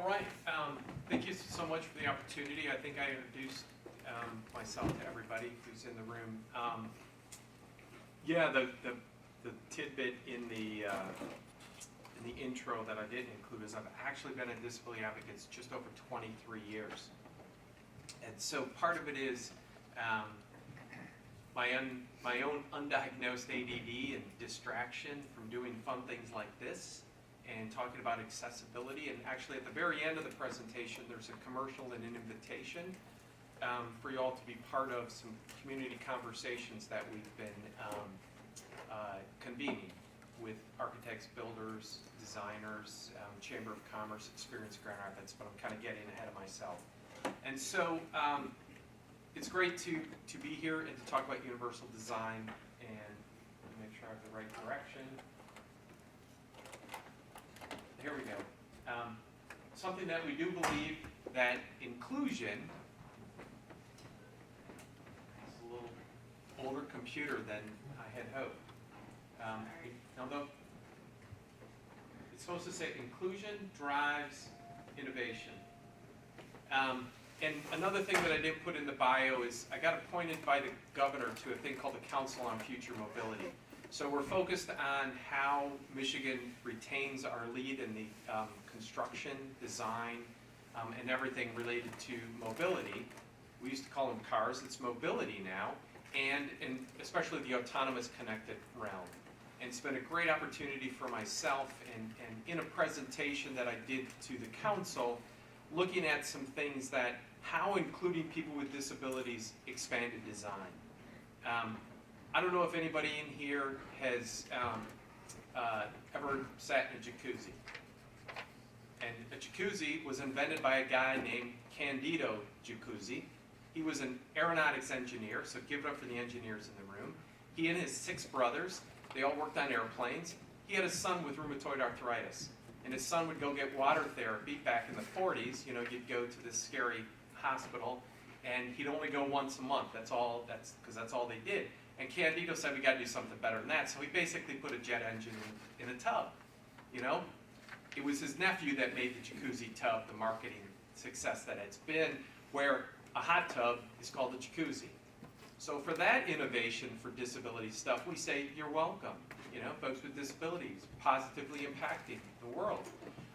All right. Thank you so much for the opportunity. I think I introduced myself to everybody who's in the room. Yeah, the tidbit in the intro that I didn't include is I've actually been a disability advocate just over 23 years. And so part of it is my own undiagnosed ADD and distraction from doing fun things like this and talking about accessibility. And actually at the very end of the presentation, there's a commercial and an invitation for you all to be part of some community conversations that we've been convening with architects, builders, designers, Chamber of Commerce, experienced Grand Rapids, but I'm kind of getting ahead of myself. And so it's great to be here and to talk about universal design, and make sure I have the right direction. Here we go. Something that we do believe that inclusion is a little older computer than I had hoped. Although it's supposed to say inclusion drives innovation. And another thing that I didn't put in the bio is I got appointed by the governor to a thing called the Council on Future Mobility. So we're focused on how Michigan retains our lead in the construction, design, and everything related to mobility. We used to call them cars, it's mobility now, and especially the autonomous connected realm. And it's been a great opportunity for myself, and in a presentation that I did to the council, looking at some things that, how including people with disabilities expanded design. I don't know if anybody in here has ever sat in a jacuzzi. And a jacuzzi was invented by a guy named Candido Jacuzzi. He was an aeronautics engineer, so give it up for the engineers in the room. He and his 6 brothers, they all worked on airplanes. He had a son with rheumatoid arthritis, and his son would go get water therapy back in the 40s. You know, you'd go to this scary hospital, and he'd only go once a month. That's because that's all they did. And Candido said, we got to do something better than that. So he basically put a jet engine in a tub. You know, it was his nephew that made the jacuzzi tub the marketing success that it's been, where a hot tub is called a jacuzzi. So for that innovation for disability stuff, we say, you're welcome. You know, folks with disabilities positively impacting the world.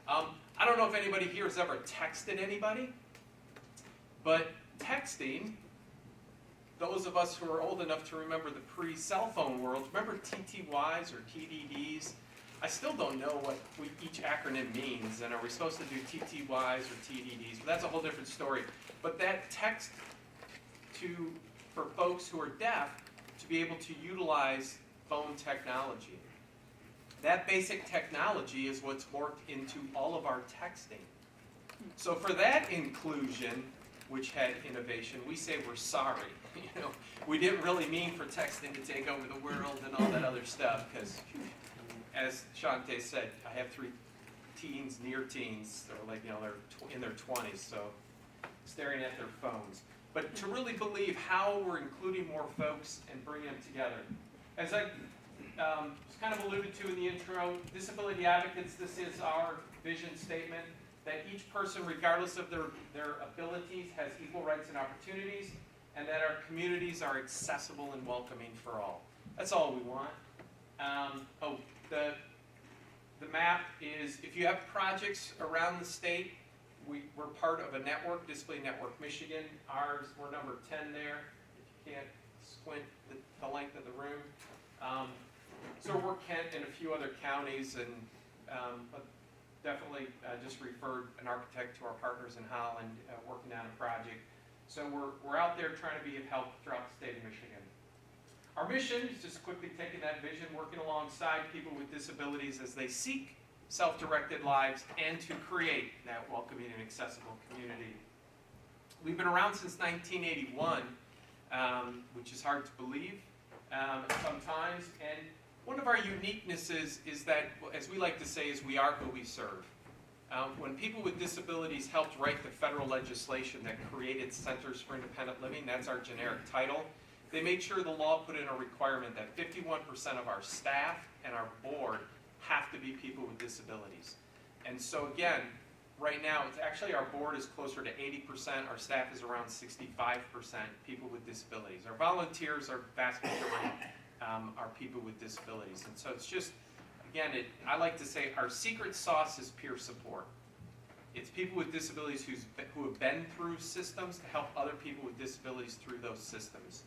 I don't know if anybody here has ever texted anybody, but texting, those of us who are old enough to remember the pre-cell phone world, remember TTYs or TDDs? I still don't know what each acronym means, and are we supposed to do TTYs or TDDs? But that's a whole different story. But that text for folks who are deaf to be able to utilize phone technology. That basic technology is what's worked into all of our texting. So for that inclusion, which had innovation, we say we're sorry. You know, we didn't really mean for texting to take over the world and all that other stuff, because as Shante said, I have 3 teens, near teens, or like, you know, they're in their 20s, so staring at their phones. But to really believe how we're including more folks and bringing them together. As I was kind of alluded to in the intro, disability advocates, this is our vision statement, that each person, regardless of their abilities, has equal rights and opportunities, and that our communities are accessible and welcoming for all. That's all we want. The map is, if you have projects around the state, we're part of a network, Disability Network Michigan. Ours, we're number 10 there, if you can't squint the length of the room. So we're Kent and a few other counties, and but definitely just referred an architect to our partners in Holland working on a project. So we're out there trying to be of help throughout the state of Michigan. Our mission is just quickly taking that vision, working alongside people with disabilities as they seek self-directed lives and to create that welcoming and accessible community. We've been around since 1981, which is hard to believe sometimes. And one of our uniquenesses is that, as we like to say, is we are who we serve. When people with disabilities helped write the federal legislation that created Centers for Independent Living, that's our generic title, they made sure the law put in a requirement that 51% of our staff and our board have to be people with disabilities. And so again, right now, it's actually our board is closer to 80%, our staff is around 65% people with disabilities. Our volunteers are vast majority are people with disabilities. And so it's just, again, I like to say our secret sauce is peer support. It's people with disabilities who have been through systems to help other people with disabilities through those systems.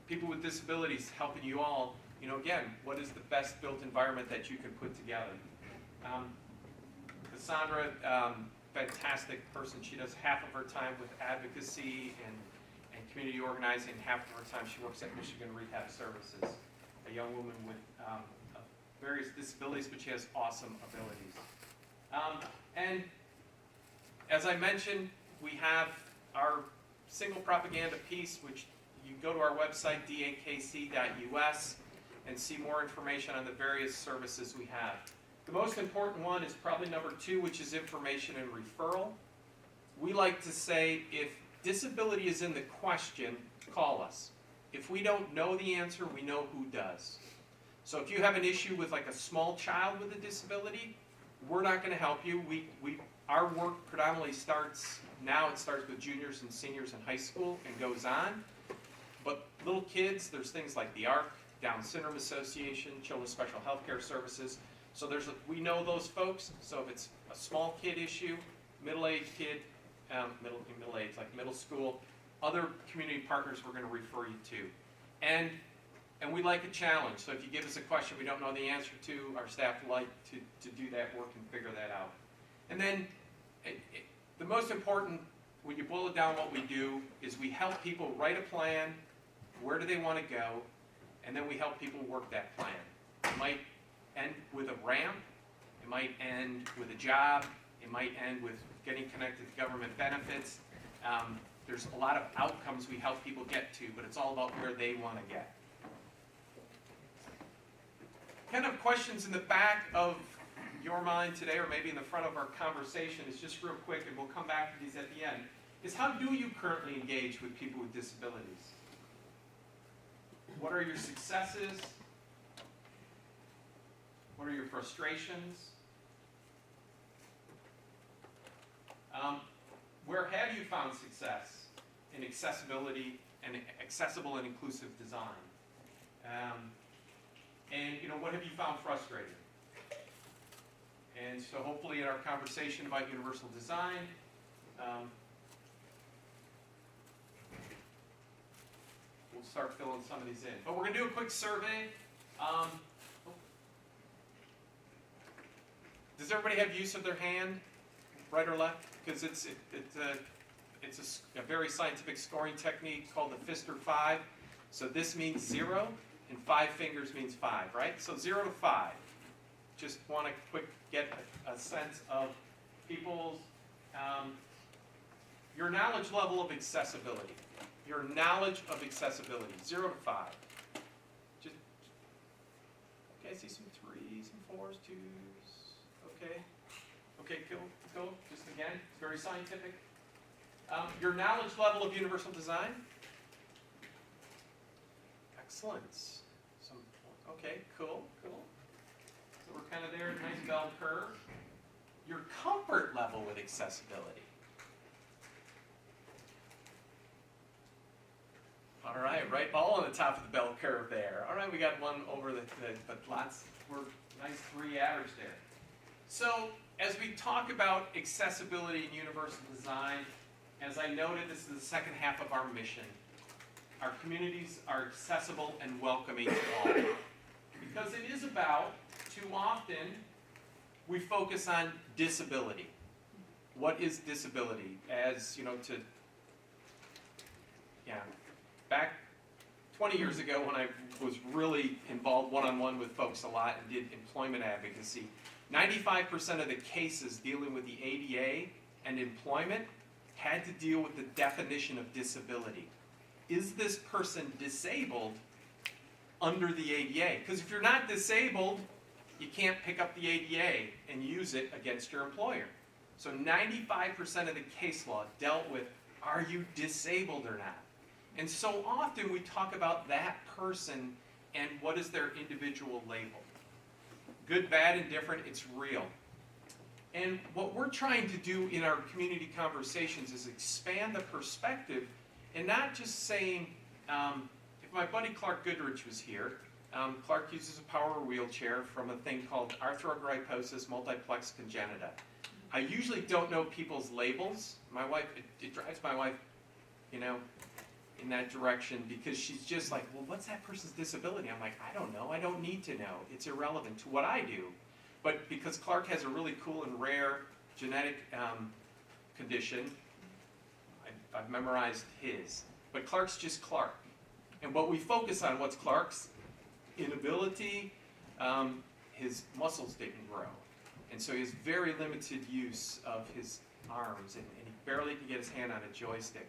People with disabilities helping you all, again, what is the best built environment that you can put together? Cassandra, fantastic person. She does half of her time with advocacy and community organizing, half of her time she works at Michigan Rehab Services. A young woman with various disabilities, but she has awesome abilities. And as I mentioned, we have our single propaganda piece, which you go to our website, dakc.us, and see more information on the various services we have. The most important one is probably number 2, which is information and referral. We like to say, if disability is in the question, call us. If we don't know the answer, we know who does. So if you have an issue with like a small child with a disability, we're not going to help you. Our work predominantly starts with juniors and seniors in high school and goes on. But little kids, there's things like the ARC, Down Syndrome Association, Children's Special Healthcare Services. So we know those folks. So if it's a small kid issue, middle-aged kid, middle-aged, like middle school, other community partners we're going to refer you to. And we like a challenge. So if you give us a question we don't know the answer to, our staff like to do that work and figure that out. And then the most important, when you boil it down, what we do is we help people write a plan, where do they want to go, and then we help people work that plan. It might end with a ramp, it might end with a job, it might end with getting connected to government benefits. There's a lot of outcomes we help people get to, but it's all about where they want to get. Kind of questions in the back of your mind today, or maybe in the front of our conversation, is just real quick, and we'll come back to these at the end, is how do you currently engage with people with disabilities? What are your successes? What are your frustrations? Where have you found success in accessibility and accessible and inclusive design? And what have you found frustrating? And so hopefully in our conversation about universal design, we'll start filling some of these in. But we're going to do a quick survey. Does everybody have use of their hand, right or left? Because it's a very scientific scoring technique called the Pfister 5. So this means 0, and 5 fingers means 5, right? So 0 to 5. Just want to get a sense of people's, your knowledge level of accessibility. Your knowledge of accessibility, 0 to 5. Just, okay, I see some 3s and 4s, 2s, okay. Okay, cool. Just again, it's very scientific. Your knowledge level of universal design. Excellent. Okay, cool. So we're kind of there, nice bell curve. Your comfort level with accessibility. All right, all on the top of the bell curve there. All right, we got one over but lots, we're nice 3 average there. So as we talk about accessibility and universal design, as I noted, this is the second half of our mission. Our communities are accessible and welcoming to all. Because it is about, too often, we focus on disability. What is disability? As, back 20 years ago when I was really involved one-on-one with folks a lot and did employment advocacy, 95% of the cases dealing with the ADA and employment had to deal with the definition of disability. Is this person disabled under the ADA? Because if you're not disabled, you can't pick up the ADA and use it against your employer. So 95% of the case law dealt with, are you disabled or not? And so often we talk about that person and what is their individual label. Good, bad, indifferent, it's real. And what we're trying to do in our community conversations is expand the perspective and not just saying, if my buddy Clark Goodrich was here, Clark uses a power wheelchair from a thing called arthrogryposis multiplex congenita. I usually don't know people's labels. My wife, it drives my wife, you know, in that direction because she's just like, well, what's that person's disability? I'm like, I don't know. I don't need to know. It's irrelevant to what I do. But because Clark has a really cool and rare genetic condition, I've memorized his. But Clark's just Clark. And what we focus on, what's Clark's inability, his muscles didn't grow. And so he has very limited use of his arms, and he barely can get his hand on a joystick.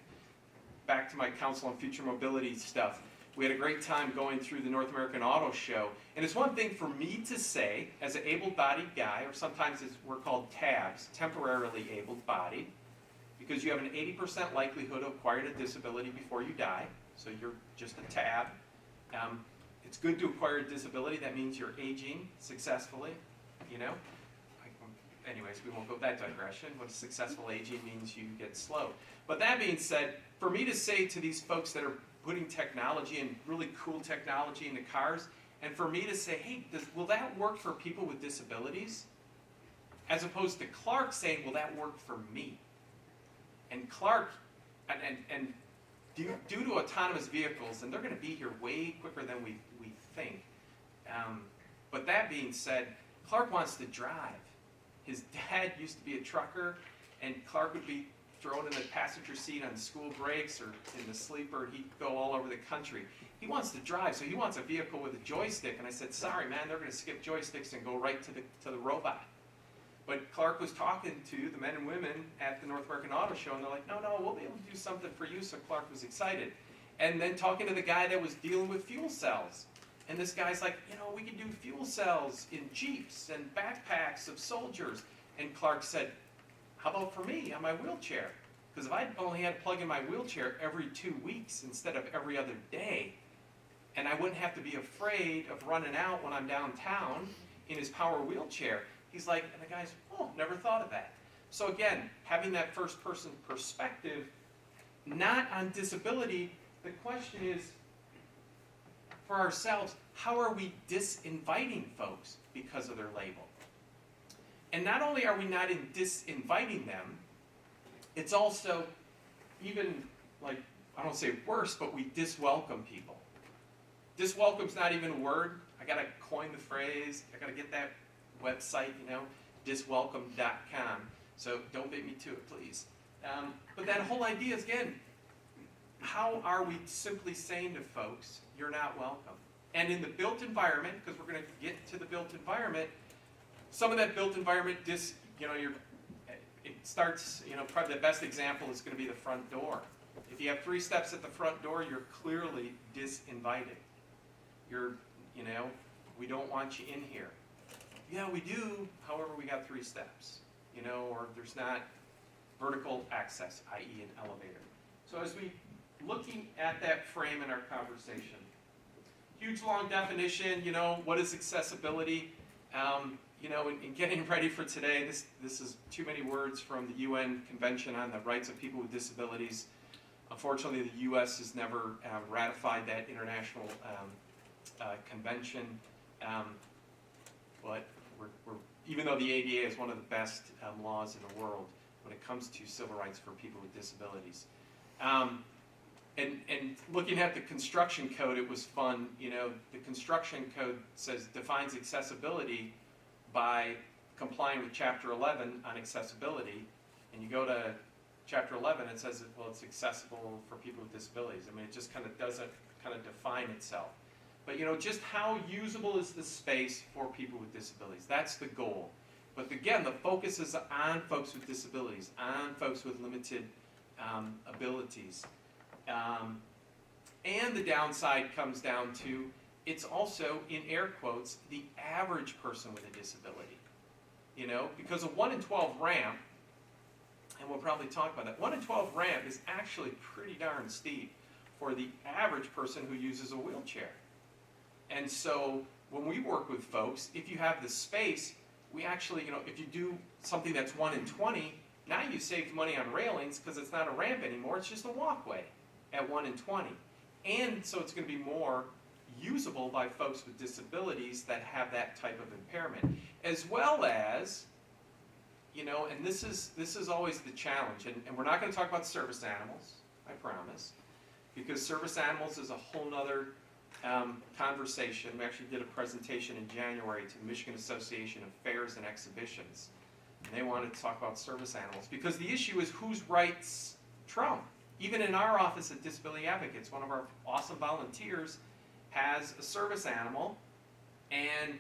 Back to my Council on Future Mobility stuff. We had a great time going through the North American Auto Show. And it's one thing for me to say, as an able-bodied guy, or sometimes we're called TABs, temporarily able-bodied, because you have an 80% likelihood of acquiring a disability before you die. So you're just a TAB. It's good to acquire a disability. That means you're aging successfully, you know. Anyways, we won't go that digression. What a successful aging means you get slow. But that being said, for me to say to these folks that are putting technology and really cool technology into cars, and for me to say, hey, will that work for people with disabilities? As opposed to Clark saying, will that work for me? And Clark, and due to autonomous vehicles, and they're going to be here way quicker than we think. But that being said, Clark wants to drive. His dad used to be a trucker, and Clark would be thrown in the passenger seat on school breaks or in the sleeper. He'd go all over the country. He wants to drive, so he wants a vehicle with a joystick. And I said, sorry, man, they're going to skip joysticks and go right to the robot. But Clark was talking to the men and women at the North American Auto Show, and they're like, no, we'll be able to do something for you. So Clark was excited. And then talking to the guy that was dealing with fuel cells. And this guy's like, you know, we can do fuel cells in Jeeps and backpacks of soldiers. And Clark said, how about for me on my wheelchair? Because if I only had to plug in my wheelchair every 2 weeks instead of every other day, and I wouldn't have to be afraid of running out when I'm downtown in his power wheelchair. He's like, and the guy's, oh, never thought of that. So again, having that first person perspective, not on disability, the question is, for ourselves, how are we disinviting folks because of their label? And not only are we not disinviting them, it's also even, like, I don't say worse, but we diswelcome people. Diswelcome's not even a word. I got to coin the phrase. I got to get that website, you know, diswelcome.com. So don't beat me to it, please. But that whole idea is, again, how are we simply saying to folks, you're not welcome? And in the built environment, because we're going to get to the built environment, some of that built environment, it starts, you know, probably the best example is going to be the front door. If you have 3 steps at the front door, you're clearly disinvited. You're, you know, we don't want you in here. Yeah, we do, however, we got 3 steps, you know, or there's not vertical access, i.e. an elevator. So as we looking at that frame in our conversation, huge long definition, you know, what is accessibility? You know, in getting ready for today, this is too many words from the UN Convention on the Rights of People with Disabilities. Unfortunately, the U.S. has never ratified that international convention. But even though the ADA is one of the best laws in the world when it comes to civil rights for people with disabilities. And looking at the construction code, it was fun. You know, the construction code defines accessibility by complying with Chapter 11 on accessibility. And you go to Chapter 11, it says, well, it's accessible for people with disabilities. I mean, it just kind of doesn't kind of define itself. But, you know, just how usable is the space for people with disabilities? That's the goal. But again, the focus is on folks with disabilities, on folks with limited abilities. And the downside comes down to, it's also, in air quotes, the average person with a disability. You know, because a 1 in 12 ramp, and we'll probably talk about that, 1 in 12 ramp is actually pretty darn steep for the average person who uses a wheelchair. And so when we work with folks, if you have the space, we actually, if you do something that's 1 in 20, now you've saved money on railings because it's not a ramp anymore, it's just a walkway at 1 in 20. And so it's going to be more usable by folks with disabilities that have that type of impairment, as well as, and this is always the challenge, and we're not going to talk about service animals, I promise, because service animals is a whole nother conversation. We actually did a presentation in January to the Michigan Association of Fairs and Exhibitions, and they wanted to talk about service animals, because the issue is whose rights trump. Even in our office at Disability Advocates, one of our awesome volunteers has a service animal, and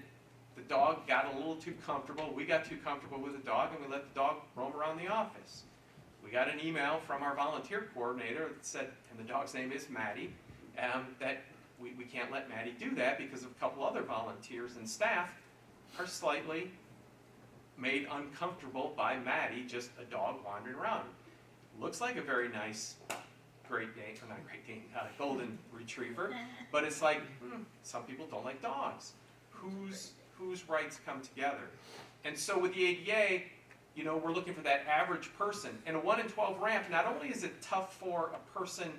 the dog got a little too comfortable. We got too comfortable with the dog, and we let the dog roam around the office. We got an email from our volunteer coordinator that said, and the dog's name is Maddie, that we can't let Maddie do that because of a couple other volunteers and staff are slightly made uncomfortable by Maddie, just a dog wandering around. Looks like a very nice golden retriever, but it's like, some people don't like dogs. Whose rights come together? And so with the ADA, we're looking for that average person. And a 1 in 12 ramp, not only is it tough for a person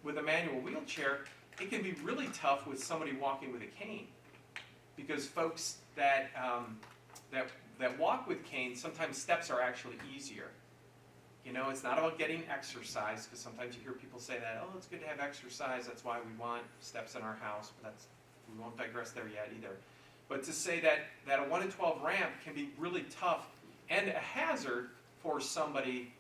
with a manual wheelchair, it can be really tough with somebody walking with a cane. Because folks that walk with canes, sometimes steps are actually easier. It's not about getting exercise, because sometimes you hear people say that, oh, it's good to have exercise, that's why we want steps in our house, but we won't digress there yet either. But to say that a 1 in 12 ramp can be really tough and a hazard for somebody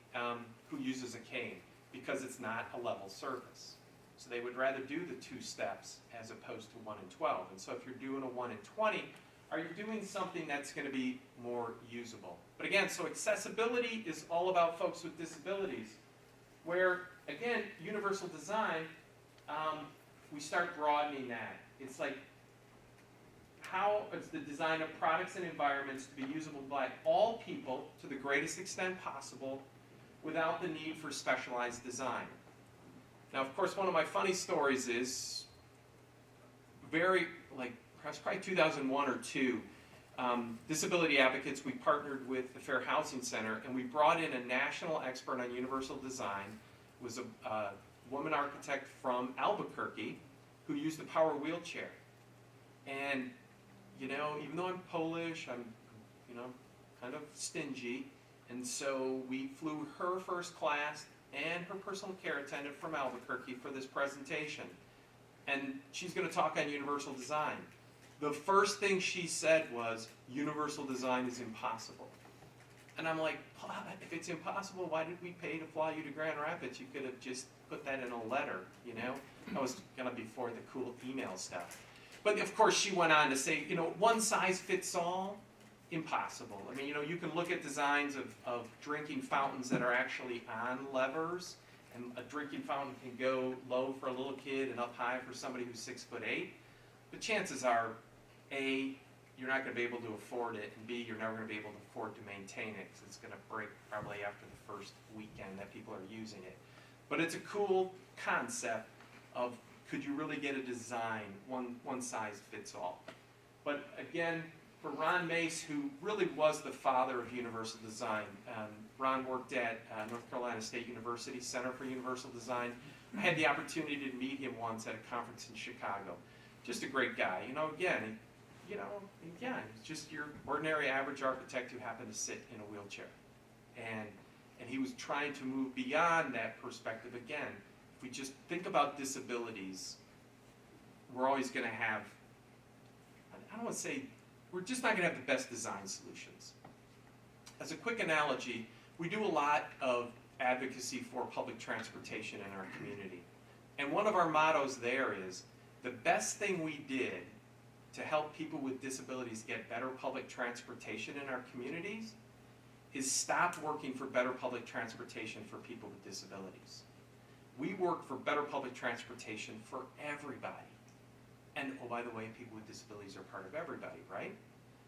who uses a cane, because it's not a level surface. So they would rather do the 2 steps as opposed to 1 in 12. And so if you're doing a 1 in 20, are you doing something that's going to be more usable? But again, so accessibility is all about folks with disabilities, where, again, universal design, we start broadening that. It's like, how is the design of products and environments to be usable by all people to the greatest extent possible without the need for specialized design? Now, of course, one of my funny stories is perhaps probably 2001 or 2, Disability Advocates, we partnered with the Fair Housing Center, and we brought in a national expert on universal design. It was a woman architect from Albuquerque who used the power wheelchair. And, even though I'm Polish, I'm, kind of stingy, and so we flew her first class and her personal care attendant from Albuquerque for this presentation. And she's going to talk on universal design. The first thing she said was, universal design is impossible. And I'm like, if it's impossible, why did we pay to fly you to Grand Rapids? You could have just put that in a letter, That was going to be before the cool email stuff. But of course she went on to say, one size fits all, impossible. I mean, you can look at designs of drinking fountains that are actually on levers, and a drinking fountain can go low for a little kid and up high for somebody who's 6'8". But chances are, A, you're not going to be able to afford it, and B, you're never going to be able to afford to maintain it, because it's going to break probably after the first weekend that people are using it. But it's a cool concept of, could you really get a design, one size fits all? But again, for Ron Mace, who really was the father of universal design, Ron worked at North Carolina State University Center for Universal Design. I had the opportunity to meet him once at a conference in Chicago. Just a great guy. Again, he's just your ordinary average architect who happened to sit in a wheelchair. And he was trying to move beyond that perspective. Again, if we just think about disabilities, we're always going to have, I don't want to say, we're just not going to have the best design solutions. As a quick analogy, we do a lot of advocacy for public transportation in our community. And one of our mottos there is, the best thing we did to help people with disabilities get better public transportation in our communities is stop working for better public transportation for people with disabilities. We work for better public transportation for everybody. And, oh, by the way, people with disabilities are part of everybody, right?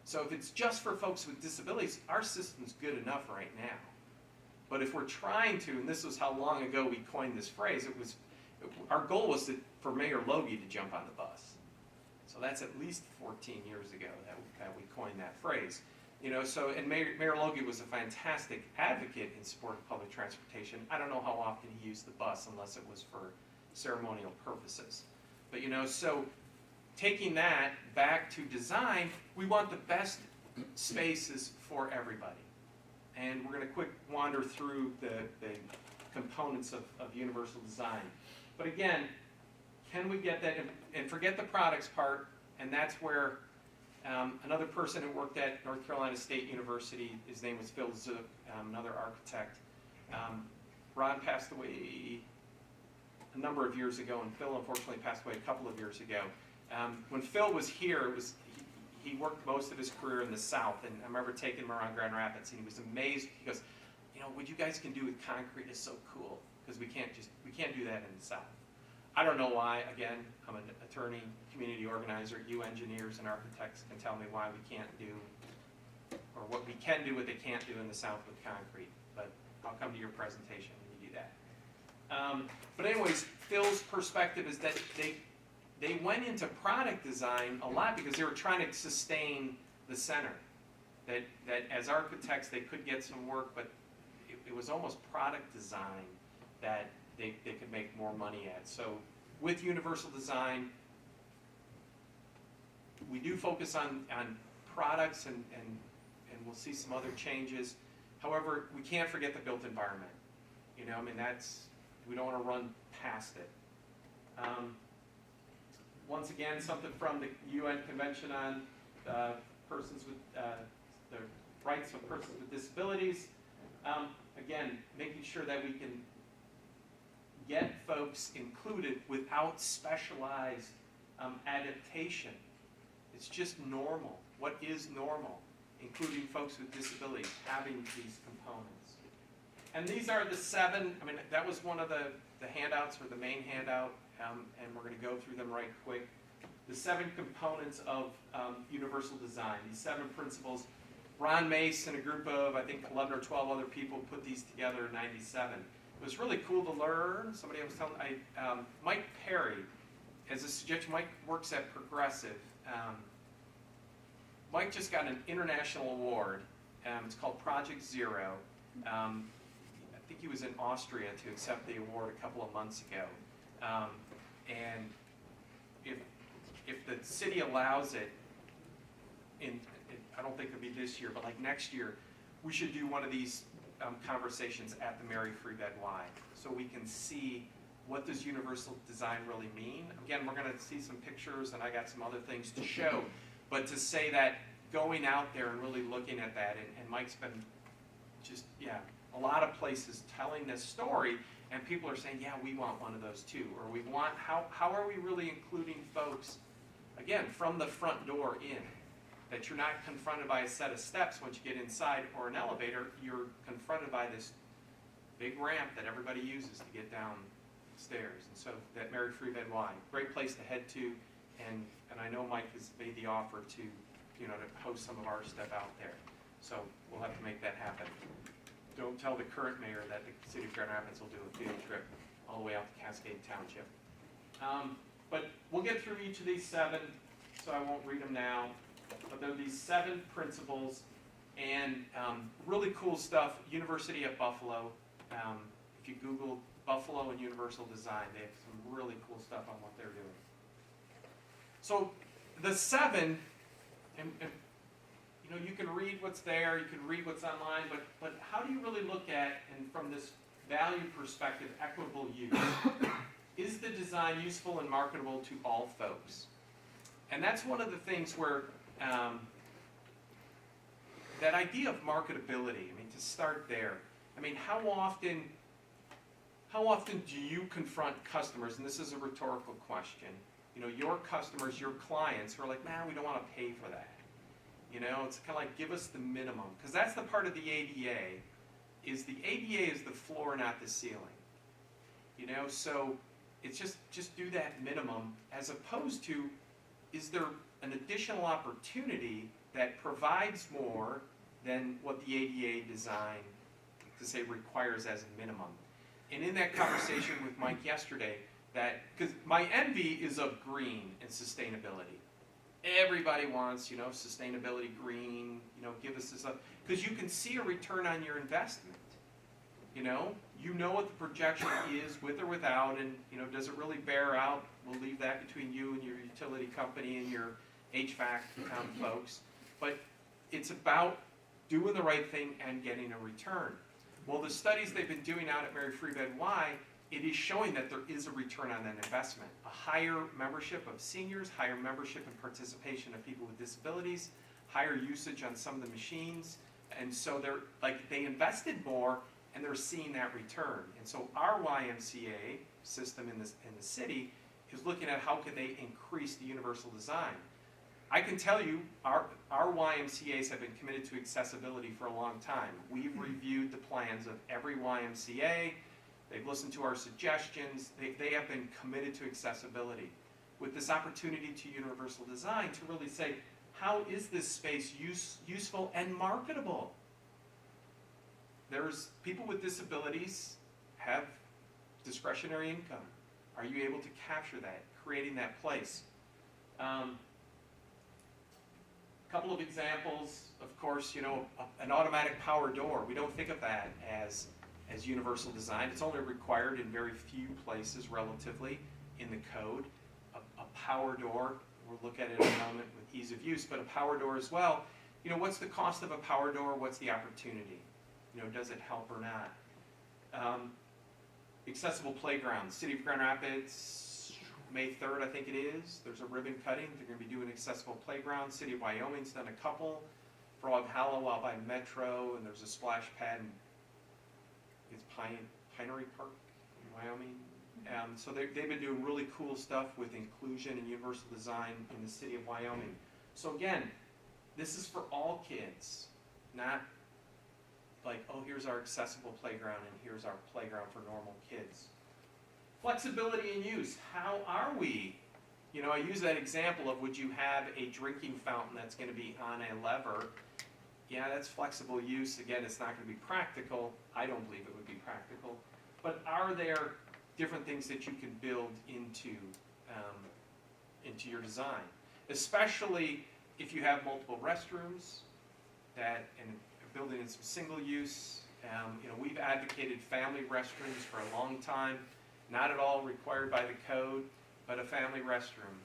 So if it's just for folks with disabilities, our system's good enough right now. But if we're trying to, and this was how long ago we coined this phrase, our goal was for Mayor Logie to jump on the bus. So So that's at least 14 years ago that we coined that phrase. You know, so, and Mayor Logie was a fantastic advocate in support of public transportation. I don't know how often he used the bus unless it was for ceremonial purposes. But you know, so taking that back to design, we want the best spaces for everybody. And we're going to quick wander through the components of universal design. But again, can we get that, and forget the products part, and that's where another person who worked at North Carolina State University, his name was Phil Zook, another architect. Ron passed away a number of years ago, and Phil unfortunately passed away a couple of years ago. When Phil was here, he worked most of his career in the South, and I remember taking him around Grand Rapids, and he was amazed. He goes, you know, what you guys can do with concrete is so cool, because we can't do that in the South. I don't know why. Again, I'm an attorney, community organizer. You engineers and architects can tell me why we can't do, or what we can do, what they can't do in the South with concrete. But I'll come to your presentation when you do that. But anyways, Phil's perspective is that they went into product design a lot because they were trying to sustain the center. That as architects they could get some work, but it was almost product design that they could make more money at. So with universal design, we do focus on products, and we'll see some other changes. However, we can't forget the built environment. You know, I mean, we don't want to run past it. Once again, something from the UN Convention on persons with the rights of persons with disabilities. Again, making sure that we can get folks included without specialized adaptation. It's just normal. What is normal? Including folks with disabilities having these components. And these are the 7, I mean, that was one of the handouts, or the main handout, and we're going to go through them right quick. The 7 components of universal design, these 7 principles. Ron Mace and a group of, I think, 11 or 12 other people put these together in '97. It was really cool to learn. Somebody was telling Mike Perry, as a suggestion, Mike works at Progressive. Mike just got an international award. It's called Project Zero. I think he was in Austria to accept the award a couple of months ago. And if the city allows it, I don't think it'll be this year, but like next year, we should do one of these conversations at the Mary Free Bed Y, so we can see what does universal design really mean. Again, we're going to see some pictures, and I got some other things to show, but to say that going out there and really looking at that, and Mike's been just, a lot of places telling this story, and people are saying, yeah, we want one of those too, or we want, how are we really including folks, again, from the front door in? That you're not confronted by a set of steps once you get inside, or an elevator. You're confronted by this big ramp that everybody uses to get downstairs. And so that Mary Free Bed Y, great place to head to, and I know Mike has made the offer to, to host some of our stuff out there. So we'll have to make that happen. Don't tell the current mayor that the city of Grand Rapids will do a field trip all the way out to Cascade Township. But we'll get through each of these 7, so I won't read them now. But there are these 7 principles, and really cool stuff. University of Buffalo. If you Google Buffalo and universal design, they have some really cool stuff on what they're doing. So the 7, and you can read what's there, you can read what's online, but how do you really look at, and from this value perspective, equitable use? Is the design useful and marketable to all folks? And that's one of the things where that idea of marketability, I mean, to start there, I mean, how often do you confront customers, and this is a rhetorical question, your customers, your clients who are like, man, we don't want to pay for that. It's kind of like, give us the minimum, because that's the part of the ADA, is the ADA is the floor, not the ceiling. So it's just do that minimum, as opposed to, is there an additional opportunity that provides more than what the ADA design, to say, requires as a minimum. And in that conversation with Mike yesterday, that, because my envy is of green and sustainability. Everybody wants, sustainability, green, give us this stuff. Because you can see a return on your investment. You know what the projection is with or without, and does it really bear out? We'll leave that between you and your utility company and your HVAC folks. But it's about doing the right thing and getting a return. Well, the studies they've been doing out at Mary Free Bed Y, it is showing that there is a return on that investment. A higher membership of seniors, higher membership and participation of people with disabilities, higher usage on some of the machines, and so they invested more, and they're seeing that return. And so our YMCA system in the city is looking at how can they increase the universal design. I can tell you, our YMCAs have been committed to accessibility for a long time. We've reviewed the plans of every YMCA. They've listened to our suggestions. They have been committed to accessibility. With this opportunity to universal design to really say, how is this space useful and marketable? There's people with disabilities have discretionary income. Are you able to capture that, creating that place? Couple of examples, of course, an automatic power door. We don't think of that as universal design. It's only required in very few places relatively in the code. A power door, we'll look at it in a moment with ease of use, but a power door as well. What's the cost of a power door? What's the opportunity? Does it help or not? Accessible playgrounds. City of Grand Rapids, May 3rd, I think it is. There's a ribbon cutting. They're going to be doing accessible playgrounds. City of Wyoming's done a couple. Frog Hollow out by Metro, and there's a splash pad in Pinery Park in Wyoming. So they've been doing really cool stuff with inclusion and universal design in the city of Wyoming. So again, this is for all kids, not like, oh, here's our accessible playground and here's our playground for normal kids. Flexibility in use. How are we? I use that example of, would you have a drinking fountain that's going to be on a lever? Yeah, that's flexible use. Again, it's not going to be practical. I don't believe it would be practical. But are there different things that you can build into your design? Especially if you have multiple restrooms and building in some single use. We've advocated family restrooms for a long time. Not at all required by the code, but a family restroom.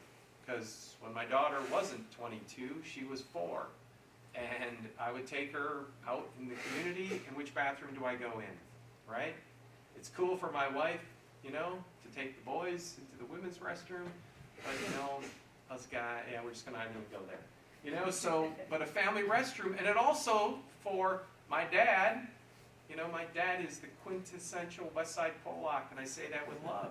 Because when my daughter wasn't 22, she was 4. And I would take her out in the community, and which bathroom do I go in, right? It's cool for my wife, to take the boys into the women's restroom, but us guys, we're just not even go there. But a family restroom, and it also, for my dad, my dad is the quintessential West Side Pollock, and I say that with love.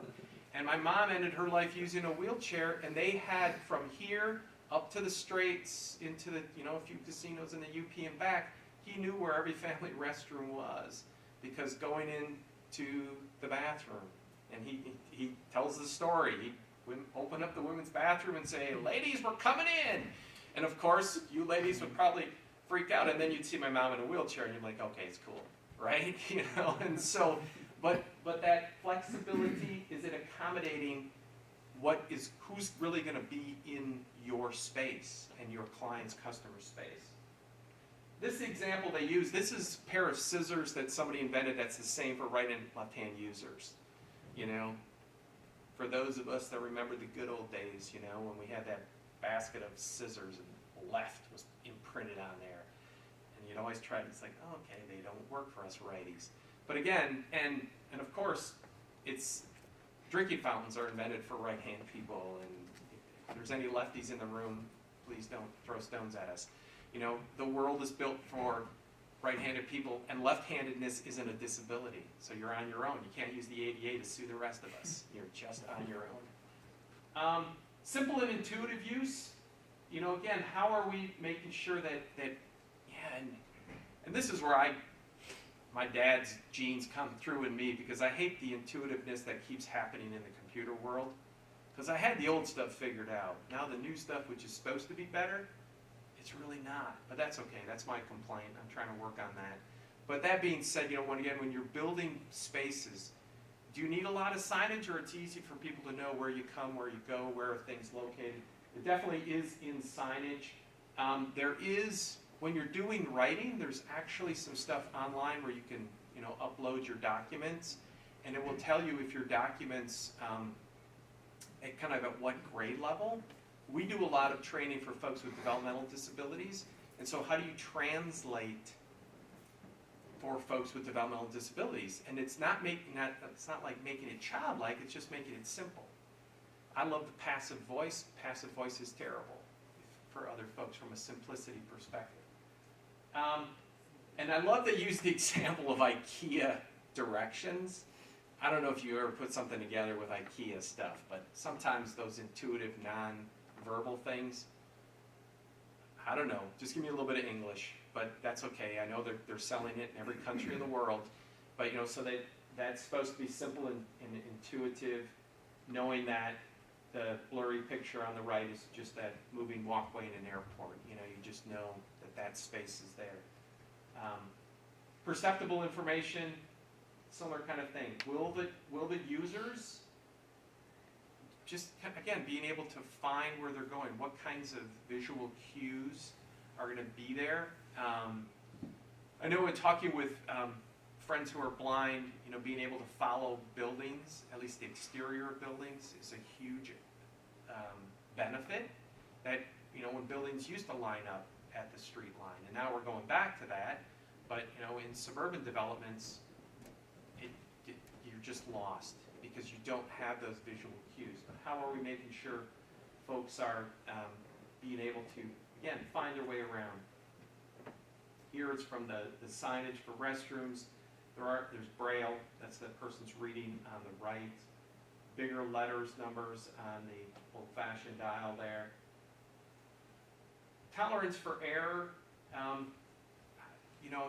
And my mom ended her life using a wheelchair, and they had from here up to the Straits, into the, a few casinos in the UP and back, he knew where every family restroom was, because going into the bathroom, and he tells the story, he would open up the women's bathroom and say, ladies, we're coming in. And of course, you ladies would probably freak out, and then you'd see my mom in a wheelchair, and you're like, okay, it's cool, right? And so, but that flexibility, is it accommodating who's really going to be in your space and your client's customer space? This example they use, this is a pair of scissors that somebody invented that's the same for right and left-hand users. For those of us that remember the good old days, when we had that basket of scissors and left was imprinted on there. And you'd always try to, it's like, oh, okay, they don't work for us righties. But again, and of course, drinking fountains are invented for right-hand people, and if there's any lefties in the room, please don't throw stones at us. The world is built for right-handed people, and left-handedness isn't a disability, so you're on your own. You can't use the ADA to sue the rest of us. You're just on your own. Simple and intuitive use. Again, how are we making sure that and this is where my dad's genes come through in me, because I hate the intuitiveness that keeps happening in the computer world. Because I had the old stuff figured out. Now the new stuff, which is supposed to be better, it's really not. But that's okay. That's my complaint. I'm trying to work on that. But that being said, when you're building spaces, do you need a lot of signage, or it's easy for people to know where you come, where you go, where are things located? It definitely is in signage. There is, when you're doing writing, there's actually some stuff online where you can, upload your documents, and it will tell you if your documents at kind of at what grade level. We do a lot of training for folks with developmental disabilities, and so how do you translate for folks with developmental disabilities? And it's not like making it childlike, it's just making it simple. I love the passive voice. Passive voice is terrible for other folks from a simplicity perspective. And I love to use the example of IKEA directions. I don't know if you ever put something together with IKEA stuff, but sometimes those intuitive, non-verbal things, I don't know, just give me a little bit of English, but that's okay. I know they're selling it in every country in the world, but so that's supposed to be simple and intuitive, knowing that the blurry picture on the right is just that moving walkway in an airport. You just know that space is there. Perceptible information, similar kind of thing. Will the users just, again, being able to find where they're going, what kinds of visual cues are going to be there? I know in talking with friends who are blind, being able to follow buildings, at least the exterior of buildings, is a huge benefit. That, when buildings used to line up at the street line, and now we're going back to that, but in suburban developments, you're just lost because you don't have those visual cues. But how are we making sure folks are being able to, again, find their way around? Here it's from the signage for restrooms. There's Braille, that's the person's reading on the right. Bigger letters, numbers on the old-fashioned dial there. Tolerance for error.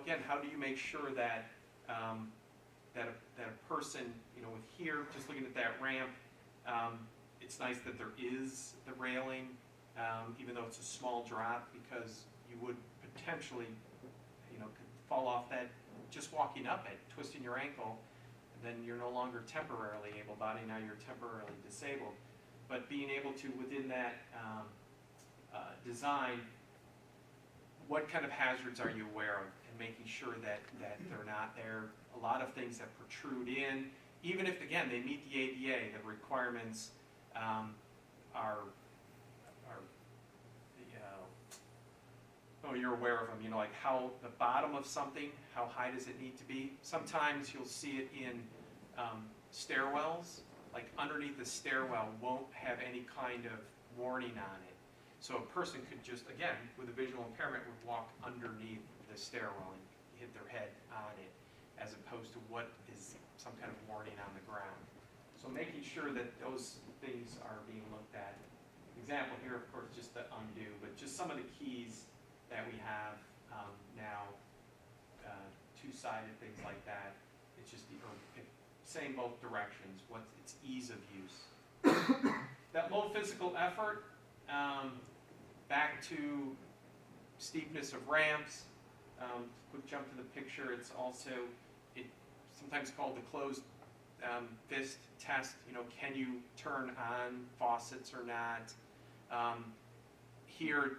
Again, how do you make sure that that a person, with here, just looking at that ramp, it's nice that there is the railing, even though it's a small drop, because you would potentially, could fall off that just walking up it, twisting your ankle, and then you're no longer temporarily able-bodied, now you're temporarily disabled. But being able to, within that design, what kind of hazards are you aware of, and making sure that they're not there. A lot of things that protrude in, even if, again, they meet the ADA, the requirements you're aware of them, like how the bottom of something, how high does it need to be? Sometimes you'll see it in stairwells, like underneath the stairwell won't have any kind of warning on it. So a person could just, again, with a visual impairment, would walk underneath the stairwell and hit their head on it, as opposed to what is some kind of warning on the ground. So making sure that those things are being looked at. Example here, of course, just the undo, but just some of the keys that we have now, two-sided, things like that. It's just saying both directions, its ease of use. That low physical effort, back to steepness of ramps. Quick jump to the picture. It's also sometimes called the closed fist test. Can you turn on faucets or not? Here,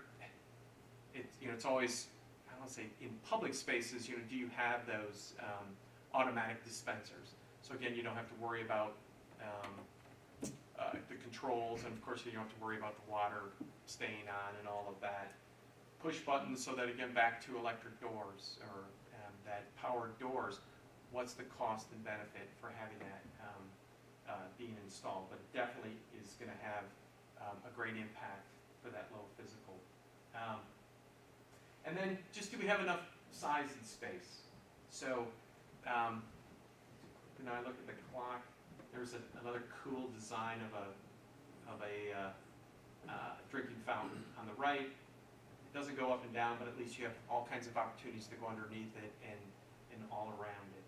it's always, I don't say in public spaces. Do you have those automatic dispensers? So again, you don't have to worry about the controls, and of course you don't have to worry about the water staying on and all of that. Push buttons, so that again, back to electric doors or that powered doors. What's the cost and benefit for having that being installed? But it definitely is going to have a great impact for that low physical. And then just, do we have enough size and space? So now I look at the clock. There's another cool design of a drinking fountain on the right. It doesn't go up and down, but at least you have all kinds of opportunities to go underneath it and all around it.